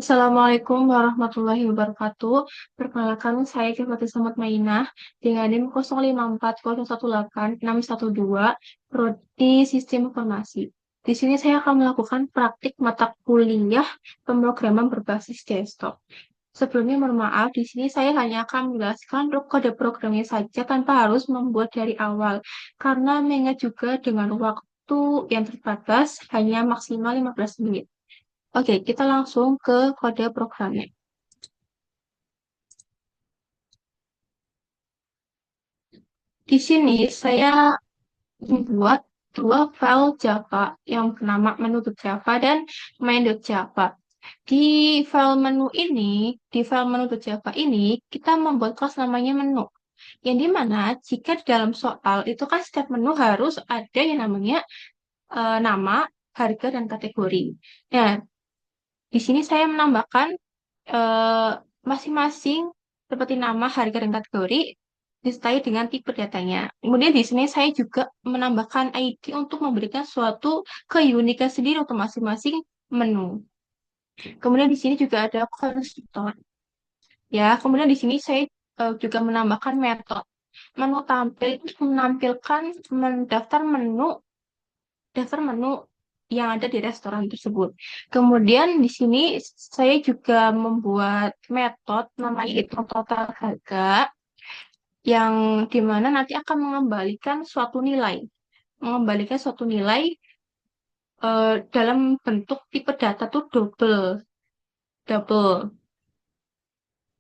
Assalamualaikum warahmatullahi wabarakatuh. Perkenalkan saya Kifati Samad Mainah dengan NIM 0540186112 Prodi Sistem Informasi. Di sini saya akan melakukan praktik mata kuliah pemrograman berbasis desktop. Sebelumnya mohon maaf, di sini saya hanya akan menjelaskan kode programnya saja tanpa harus membuat dari awal, karena mengingat juga dengan waktu yang terbatas hanya maksimal 15 menit. Oke, kita langsung ke kode programnya. Di sini saya membuat dua file Java yang bernama menu.java dan main.java. Di file menu ini, di file menu.java ini, kita membuat kelas namanya menu. Yang dimana jika di dalam soal itu kan setiap menu harus ada yang namanya nama, harga, dan kategori. Nah, di sini saya menambahkan eh, masing-masing seperti nama, harga, dan kategori disertai dengan tipe datanya. Kemudian di sini saya juga menambahkan ID untuk memberikan suatu keunikan sendiri untuk masing-masing menu. Kemudian di sini juga ada konstruktor. Ya, kemudian di sini saya juga menambahkan metode. Menu tampil itu menampilkan daftar menu yang ada di restoran tersebut. Kemudian di sini saya juga membuat metode namanya hitung total harga yang dimana nanti akan mengembalikan suatu nilai dalam bentuk tipe data tuh double,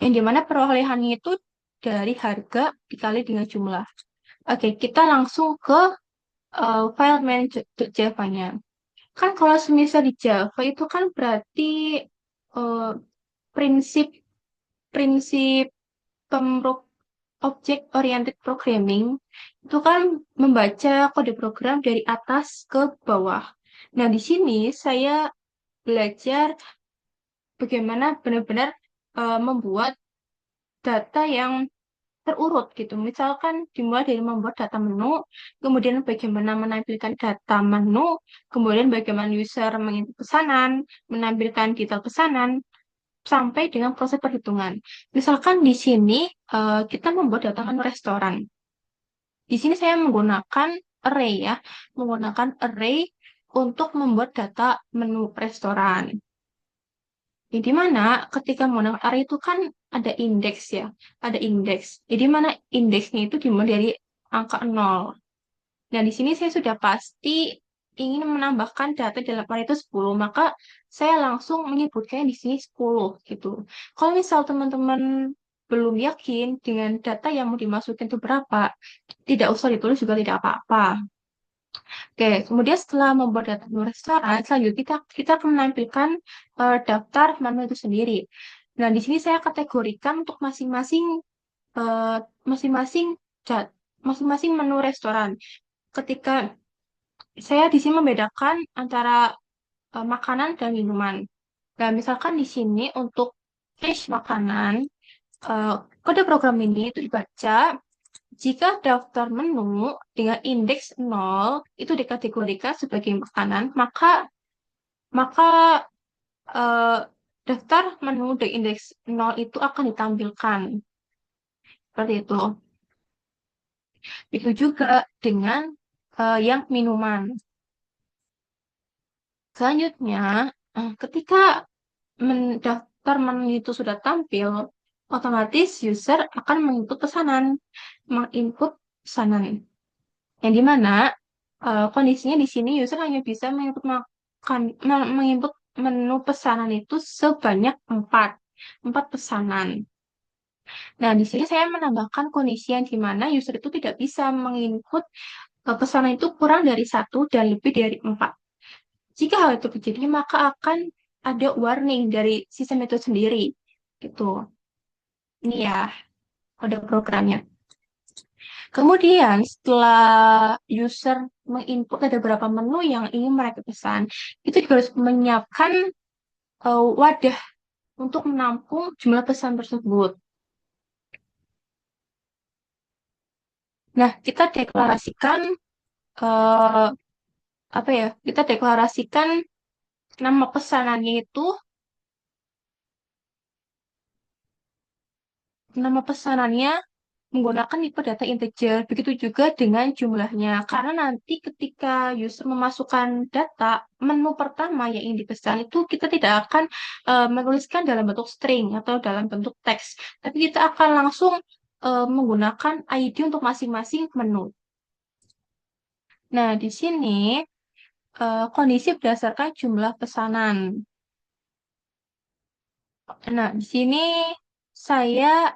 yang dimana perolehannya itu dari harga dikali dengan jumlah. Oke, kita langsung ke file manager.java-nya. Kan kalau semisal di Java itu kan berarti eh, prinsip prinsip pemro object oriented programming itu kan membaca kode program dari atas ke bawah. Nah, di sini saya belajar bagaimana benar-benar membuat data yang terurut gitu. Misalkan dimulai dari membuat data menu, kemudian bagaimana menampilkan data menu, kemudian bagaimana user menginput pesanan, menampilkan detail pesanan, sampai dengan proses perhitungan. Misalkan di sini kita membuat data menu restoran. Di sini saya menggunakan array ya, menggunakan array untuk membuat data menu restoran. Jadi mana ketika menggunakan array itu kan ada indeks ya, ada indeks. Jadi mana indeksnya itu dimulai dari angka 0. Nah, di sini saya sudah pasti ingin menambahkan data dalam array itu 10, maka saya langsung menyebutkannya di sini 10 gitu. Kalau misal teman-teman belum yakin dengan data yang mau dimasukin itu berapa, tidak usah ditulis juga tidak apa-apa. Oke, kemudian setelah membuat data menu restoran, selanjutnya kita akan menampilkan daftar menu itu sendiri. Nah, di sini saya kategorikan untuk eh, masing-masing cat, masing-masing menu restoran. Ketika saya di sini membedakan antara makanan dan minuman. Nah, misalkan di sini untuk cache makanan, eh, kode program ini itu dibaca jika daftar menu dengan indeks 0 itu dikategorikan sebagai makanan, maka eh, daftar menu dengan indeks 0 itu akan ditampilkan. Seperti itu. Itu juga dengan yang minuman. Selanjutnya, ketika daftar menu itu sudah tampil, otomatis user akan menginput pesanan. Yang dimana kondisinya di sini user hanya bisa menginput menu pesanan itu sebanyak 4 pesanan. Nah, di sini saya menambahkan kondisi yang dimana user itu tidak bisa menginput pesanan itu kurang dari 1 dan lebih dari 4. Jika hal itu terjadi, maka akan ada warning dari sistem itu sendiri. Gitu. Ini ya, kode programnya. Kemudian setelah user menginput ada beberapa menu yang ingin mereka pesan, itu juga harus menyiapkan wadah untuk menampung jumlah pesan tersebut. Nah, kita deklarasikan eh, apa ya? Kita deklarasikan nama pesanannya itu nama pesanannya menggunakan tipe data integer. Begitu juga dengan jumlahnya. Karena nanti ketika user memasukkan data, menu pertama yang ingin dipesan itu kita tidak akan menuliskan dalam bentuk string atau dalam bentuk teks. Tapi kita akan langsung menggunakan ID untuk masing-masing menu. Nah, di sini kondisi berdasarkan jumlah pesanan. Nah, di sini saya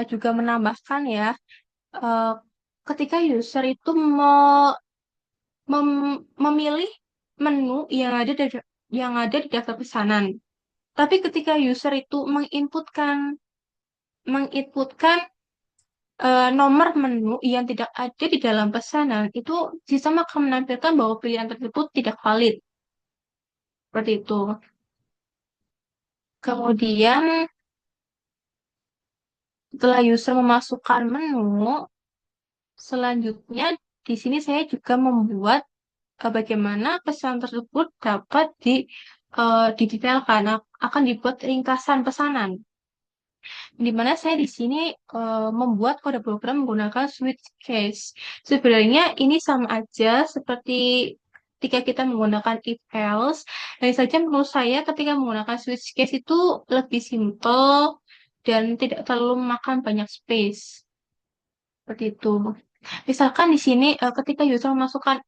juga menambahkan ya, eh, ketika user itu memilih menu yang ada di daftar pesanan. Tapi ketika user itu menginputkan nomor menu yang tidak ada di dalam pesanan, itu sistem akan menampilkan bahwa pilihan tersebut tidak valid. Seperti itu. Kemudian setelah user memasukkan menu, selanjutnya di sini saya juga membuat bagaimana pesan tersebut dapat didetailkan, akan dibuat ringkasan pesanan. Di mana saya di sini membuat kode program menggunakan switch case. Sebenarnya ini sama aja seperti ketika kita menggunakan if else. Hanya saja menurut saya ketika menggunakan switch case itu lebih simple dan tidak terlalu memakan banyak space. Seperti itu. Misalkan di sini ketika user memasukkan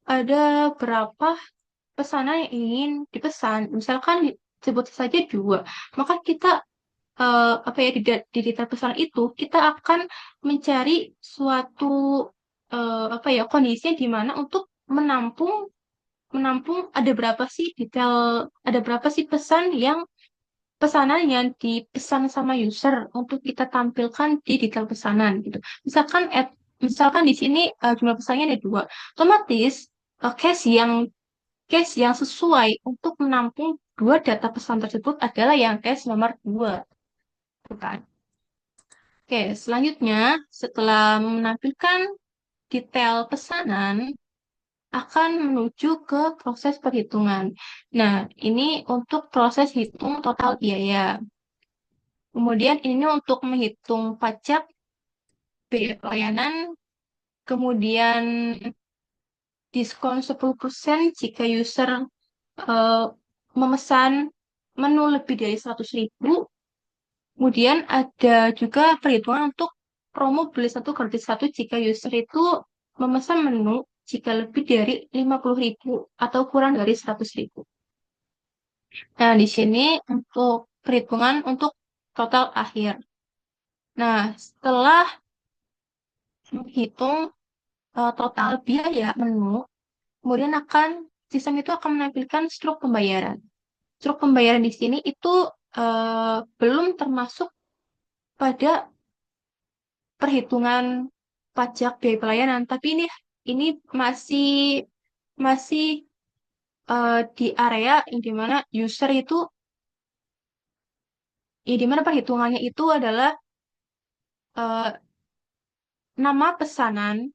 ada berapa pesanan yang ingin dipesan, misalkan sebut saja dua, maka kita apa ya di data pesanan itu kita akan mencari suatu apa ya kondisi di mana untuk menampung menampung ada berapa sih pesanan yang dipesan sama user untuk kita tampilkan di detail pesanan gitu. Misalkan di sini jumlah pesannya ada dua, otomatis case yang sesuai untuk menampung dua data pesan tersebut adalah yang case nomor dua, bukan? Oke, selanjutnya setelah menampilkan detail pesanan akan menuju ke proses perhitungan. Nah, ini untuk proses hitung total biaya. Kemudian ini untuk menghitung pajak biaya pelayanan, kemudian diskon 10% jika user eh, memesan menu lebih dari 100.000. Kemudian ada juga perhitungan untuk promo beli satu gratis satu jika user itu memesan menu jika lebih dari 50.000 atau kurang dari 100.000. Nah, di sini untuk perhitungan untuk total akhir. Nah, setelah menghitung total biaya menu, kemudian sistem itu akan menampilkan struk pembayaran. Struk pembayaran di sini itu belum termasuk pada perhitungan pajak biaya pelayanan, tapi ini masih masih di area yang dimana user itu ya dimana perhitungannya itu adalah eh, nama pesanan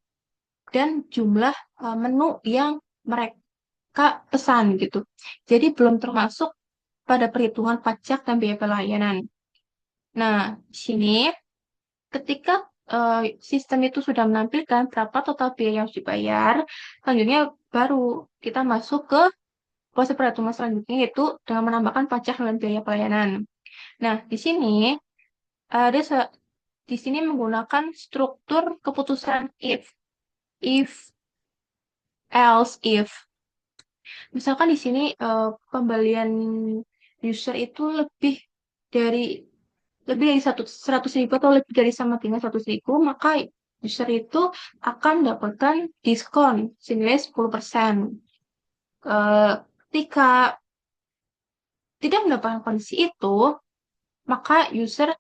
dan jumlah menu yang mereka pesan gitu. Jadi belum termasuk pada perhitungan pajak dan biaya pelayanan. Nah, di sini ketika sistem itu sudah menampilkan berapa total biaya yang harus dibayar, selanjutnya baru kita masuk ke proses perhitungan selanjutnya yaitu dengan menambahkan pajak dan biaya pelayanan. Nah, ada se- di sini menggunakan struktur keputusan if, else, if. Misalkan di sini pembelian user itu dari lebih dari 100.000 atau lebih dari sama dengan 100.000, maka user itu akan mendapatkan diskon senilai 10%. Ketika tidak mendapatkan kondisi itu, maka user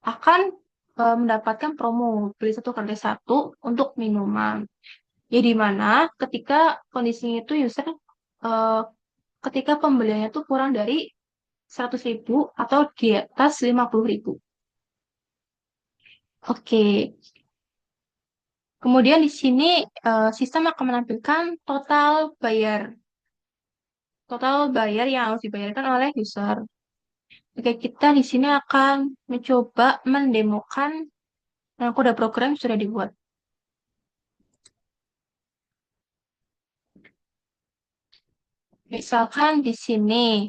akan mendapatkan promo beli satu gratis satu untuk minuman. Ya di mana ketika kondisinya itu user eh, ketika pembeliannya itu kurang dari 100.000 atau di atas 50.000. Oke, kemudian di sini sistem akan menampilkan total bayar yang harus dibayarkan oleh user. Oke, kita di sini akan mencoba mendemokan kode program yang sudah dibuat. Misalkan di sini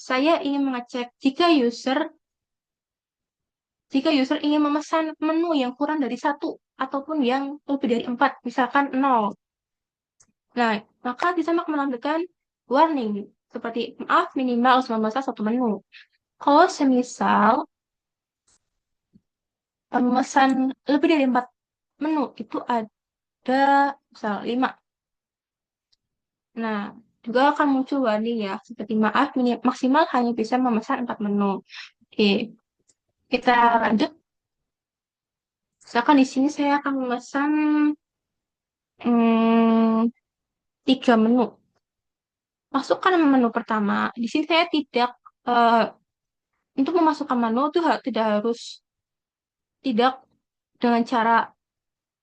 saya ingin mengecek jika user ingin memesan menu yang kurang dari satu ataupun yang lebih dari empat, misalkan nol. Nah, maka kita akan menampilkan warning seperti maaf minimal harus memesan satu menu. Kalau semisal memesan lebih dari empat menu itu ada misal lima. Nah, juga akan muncul warning ya seperti maaf maksimal hanya bisa memesan empat menu. Oke, kita lanjut. Misalkan di sini saya akan memesan hmm, tiga menu. Masukkan menu pertama. Di sini saya tidak eh, untuk memasukkan menu itu tidak dengan cara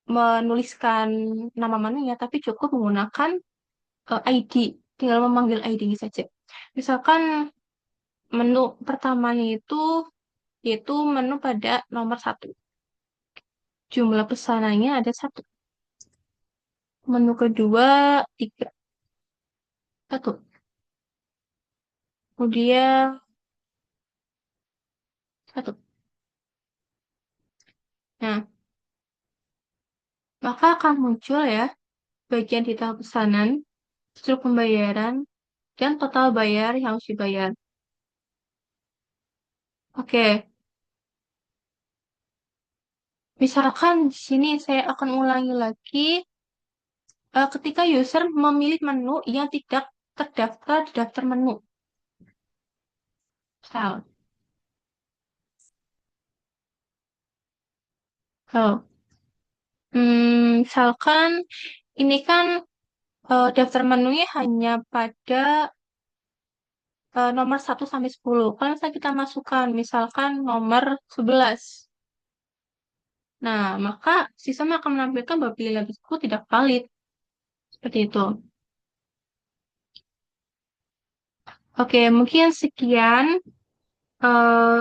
menuliskan nama menunya, tapi cukup menggunakan ID. Tinggal memanggil ID saja. Misalkan menu pertamanya itu yaitu menu pada nomor satu. Jumlah pesanannya ada satu. Menu kedua tiga. Satu. Kemudian satu. Nah, maka akan muncul ya bagian detail pesanan, struk pembayaran, dan total bayar yang harus dibayar. Oke, misalkan di sini saya akan ulangi lagi ketika user memilih menu yang tidak terdaftar di daftar menu. Misal, oh, misalkan ini kan daftar menunya hanya pada nomor 1 sampai 10. Kalau misalnya kita masukkan misalkan nomor 11. Nah, maka sistem akan menampilkan bahwa pilihan tersebut tidak valid. Seperti itu. Oke, mungkin sekian eh,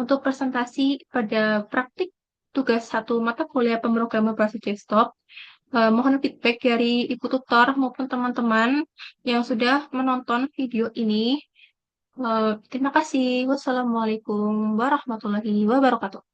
untuk presentasi pada praktik tugas satu mata kuliah pemrograman berbasis desktop. Mohon feedback dari ibu tutor maupun teman-teman yang sudah menonton video ini. Terima kasih. Wassalamualaikum warahmatullahi wabarakatuh.